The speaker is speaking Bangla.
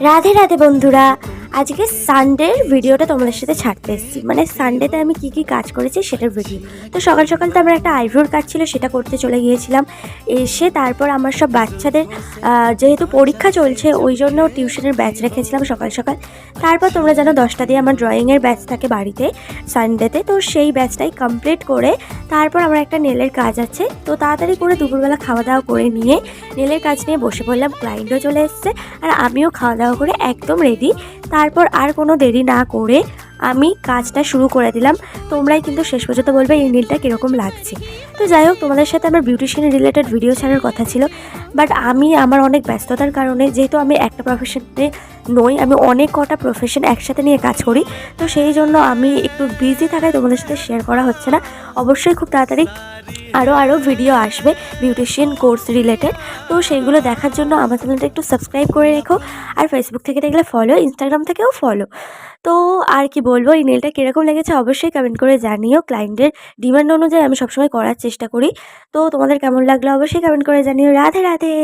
রাধে রাধে বন্ধুরা, আজকে সানডের ভিডিওটা তোমাদের সাথে ছাড়তে এসেছি। মানে সানডেতে আমি কি কি কাজ করেছি সেটার ভিডিও। তো সকাল সকাল তো আমার একটা আইব্রোর কাজ ছিল, সেটা করতে চলে গিয়েছিলাম। এসে তারপর আমার সব বাচ্চাদের যেহেতু পরীক্ষা চলছে ওই জন্য টিউশনের ব্যাচ রেখেছিলাম সকাল সকাল। তারপর তোমরা জানো 10টা দিয়ে আমার ড্রয়িংয়ের ব্যাচ থাকে বাড়িতে সানডেতে, তো সেই ব্যাচটাই কমপ্লিট করে তারপর আমার একটা নেলের কাজ আছে। তো তাড়াতাড়ি করে দুপুরবেলা খাওয়া দাওয়া করে নিয়ে নেলের কাজ নিয়ে বসে পড়লাম। ক্লায়েন্টও চলে এসছে আর আমিও খাওয়া দাওয়া করে একদম রেডি। তারপর আর কোনো দেরি না করে আমি কাজটা শুরু করে দিলাম। তোমরাই কিন্তু শেষ পর্যন্ত বলবে এই নীলটা কীরকম লাগছে। তো যাই হোক, তোমাদের সাথে আমার বিউটিশিয়ান রিলেটেড ভিডিও ছাড়ার কথা ছিল, বাট আমি আমার অনেক ব্যস্ততার কারণে, যেহেতু আমি একটা প্রফেশনে নই, আমি অনেক কটা প্রফেশন একসাথে নিয়ে কাজ করি, তো সেই জন্য আমি একটু বিজি থাকায় তোমাদের সাথে শেয়ার করা হচ্ছে না। অবশ্যই খুব তাড়াতাড়ি আরও ভিডিও আসবে বিউটিশিয়ান কোর্স রিলেটেড। তো সেইগুলো দেখার জন্য আমার চ্যানেলটা একটু সাবস্ক্রাইব করে রেখো। আর ফেসবুক থেকে দেখলে ফলো, ইনস্টাগ্রাম থেকেও ফলো। তো আর কি বলবো, এই নেলটা কীরকম লেগেছে অবশ্যই কমেন্ট করে জানিও। ক্লায়েন্টের ডিমান্ড অনুযায়ী আমি সবসময় করার চেষ্টা করি। তো তোমাদের কেমন লাগলো অবশ্যই কমেন্ট করে জানিও। রাধে রাধে।